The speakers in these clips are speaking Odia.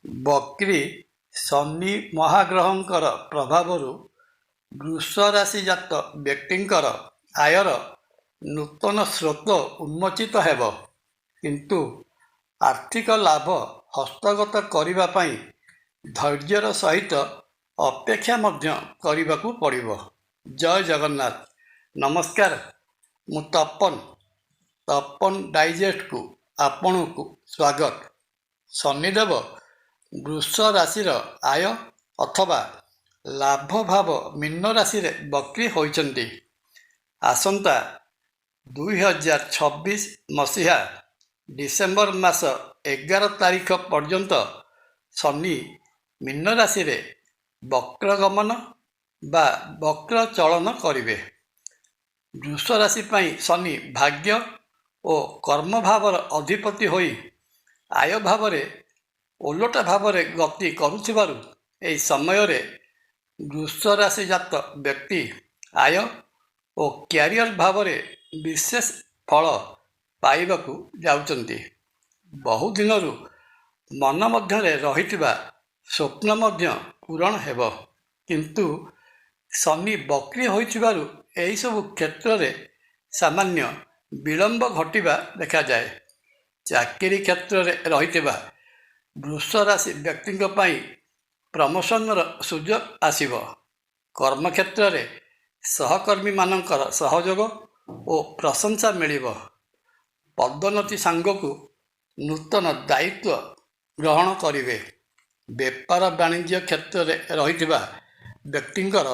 ବକ୍ରି ଶନି ମହାଗ୍ରହଙ୍କର ପ୍ରଭାବରୁ ବୃଷ ରାଶିଜାତ ବ୍ୟକ୍ତିଙ୍କର ଆୟର ନୂତନ ସ୍ରୋତ ଉନ୍ମୋଚିତ ହେବ, କିନ୍ତୁ ଆର୍ଥିକ ଲାଭ ହସ୍ତଗତ କରିବା ପାଇଁ ଧୈର୍ଯ୍ୟର ସହିତ ଅପେକ୍ଷା ମଧ୍ୟ କରିବାକୁ ପଡ଼ିବ। ଜୟ ଜଗନ୍ନାଥ। ନମସ୍କାର, ମୁଁ ତପନ ଡାଇଜେଷ୍ଟକୁ ଆପଣଙ୍କୁ ସ୍ୱାଗତ। ଶନିଦେବ ବୃଷ ରାଶିର ଆୟ ଅଥବା ଲାଭ ଭାବ ମୀନ ରାଶିରେ ବକ୍ରି ହୋଇଛନ୍ତି। ଆସନ୍ତା 2026 ମସିହା ଡିସେମ୍ବର ମାସ 11 ତାରିଖ ପର୍ଯ୍ୟନ୍ତ ଶନି ମୀନ ରାଶିରେ ବକ୍ରଗମନ ବା ବକ୍ର ଚଳନ କରିବେ। ବୃଷ ରାଶି ପାଇଁ ଶନି ଭାଗ୍ୟ ଓ କର୍ମ ଭାବର ଅଧିପତି ହୋଇ ଆୟ ଭାବରେ ଓଲଟ ଭାବରେ ଗତି କରୁଥିବାରୁ ଏହି ସମୟରେ ବୃଷ ରାଶିଜାତ ବ୍ୟକ୍ତି ଆୟ ଓ କ୍ୟାରିୟର ଭାବରେ ବିଶେଷ ଫଳ ପାଇବାକୁ ଯାଉଛନ୍ତି। ବହୁଦିନରୁ ମନ ମଧ୍ୟରେ ରହିଥିବା ସ୍ୱପ୍ନ ମଧ୍ୟ ପୂରଣ ହେବ, କିନ୍ତୁ ଶନି ବକ୍ରି ହୋଇଥିବାରୁ ଏହିସବୁ କ୍ଷେତ୍ରରେ ସାମାନ୍ୟ ବିଳମ୍ବ ଘଟିବା ଦେଖାଯାଏ। ଚାକିରି କ୍ଷେତ୍ରରେ ରହିଥିବା ବୃଷ ରାଶି ବ୍ୟକ୍ତିଙ୍କ ପାଇଁ ପ୍ରମୋସନର ସୁଯୋଗ ଆସିବ। କର୍ମକ୍ଷେତ୍ରରେ ସହକର୍ମୀମାନଙ୍କର ସହଯୋଗ ଓ ପ୍ରଶଂସା ମିଳିବ। ପଦୋନ୍ନତି ସାଙ୍ଗକୁ ନୂତନ ଦାୟିତ୍ୱ ଗ୍ରହଣ କରିବେ। ବେପାର ବାଣିଜ୍ୟ କ୍ଷେତ୍ରରେ ରହିଥିବା ବ୍ୟକ୍ତିଙ୍କର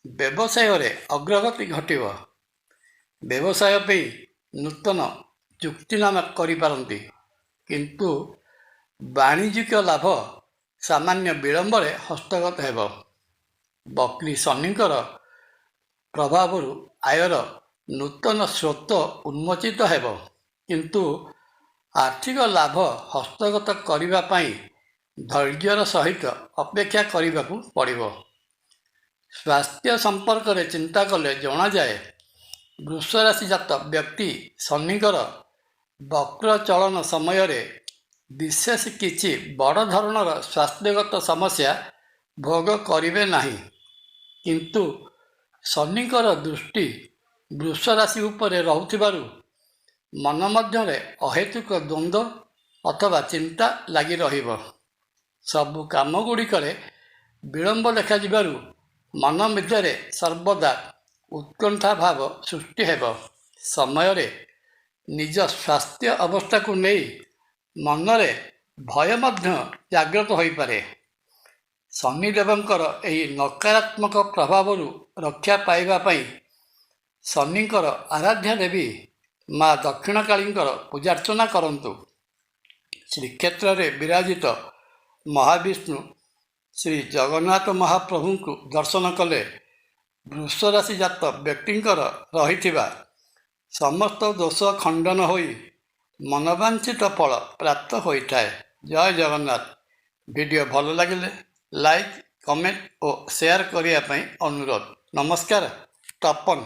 ବ୍ୟବସାୟରେ ଅଗ୍ରଗତି ଘଟିବ। ବ୍ୟବସାୟ ପାଇଁ ନୂତନ ଚୁକ୍ତିନାମା କରିପାରନ୍ତି, କିନ୍ତୁ ବାଣିଜ୍ୟିକ ଲାଭ ସାମାନ୍ୟ ବିଳମ୍ବରେ ହସ୍ତଗତ ହେବ। ବକ୍ରି ଶନିଙ୍କର ପ୍ରଭାବରୁ ଆୟର ନୂତନ ସ୍ରୋତ ଉନ୍ମୋଚିତ ହେବ, କିନ୍ତୁ ଆର୍ଥିକ ଲାଭ ହସ୍ତଗତ କରିବା ପାଇଁ ଧୈର୍ଯ୍ୟର ସହିତ ଅପେକ୍ଷା କରିବାକୁ ପଡ଼ିବ। ସ୍ୱାସ୍ଥ୍ୟ ସମ୍ପର୍କରେ ଚିନ୍ତା କଲେ ଜଣାଯାଏ, ବୃଷ ରାଶିଜାତ ବ୍ୟକ୍ତି ଶନିଙ୍କର ବକ୍ର ଚଳନ ସମୟରେ ବିଶେଷ କିଛି ବଡ଼ ଧରଣର ସ୍ୱାସ୍ଥ୍ୟଗତ ସମସ୍ୟା ଭୋଗ କରିବେ ନାହିଁ, କିନ୍ତୁ ଶନିଙ୍କର ଦୃଷ୍ଟି ବୃଷ ରାଶି ଉପରେ ରହୁଥିବାରୁ ମନ ମଧ୍ୟରେ ଅହେତୁକ ଦ୍ୱନ୍ଦ୍ୱ ଅଥବା ଚିନ୍ତା ଲାଗି ରହିବ। ସବୁ କାମଗୁଡ଼ିକରେ ବିଳମ୍ବ ଦେଖାଯିବାରୁ ମନ ମଧ୍ୟରେ ସର୍ବଦା ଉତ୍କଣ୍ଠା ଭାବ ସୃଷ୍ଟି ହେବ। ସମୟରେ ନିଜ ସ୍ୱାସ୍ଥ୍ୟ ଅବସ୍ଥାକୁ ନେଇ ମନରେ ଭୟ ମଧ୍ୟ ଜାଗ୍ରତ ହୋଇପାରେ। ଶନିଦେବଙ୍କର ଏହି ନକାରାତ୍ମକ ପ୍ରଭାବରୁ ରକ୍ଷା ପାଇବା ପାଇଁ ଶନିଙ୍କର ଆରାଧ୍ୟା ଦେବୀ ମା ଦକ୍ଷିଣକାଳୀଙ୍କର ପୂଜାର୍ଚ୍ଚନା କରନ୍ତୁ। ଶ୍ରୀକ୍ଷେତ୍ରରେ ବିରାଜିତ ମହାବିଷ୍ଣୁ ଶ୍ରୀ ଜଗନ୍ନାଥ ମହାପ୍ରଭୁଙ୍କୁ ଦର୍ଶନ କଲେ ବୃଷ ରାଶିଜାତ ବ୍ୟକ୍ତିଙ୍କର ରହିଥିବା ସମସ୍ତ ଦୋଷ ଖଣ୍ଡନ ହୋଇ ମନବାଞ୍ଛିତ ଫଳ ପ୍ରାପ୍ତ ହୋଇଥାଏ। ଜୟ ଜଗନ୍ନାଥ। ଭିଡ଼ିଓ ଭଲ ଲାଗିଲେ ଲାଇକ୍, କମେଣ୍ଟ ଓ ସେୟାର କରିବା ପାଇଁ ଅନୁରୋଧ। ନମସ୍କାର। ତପନ।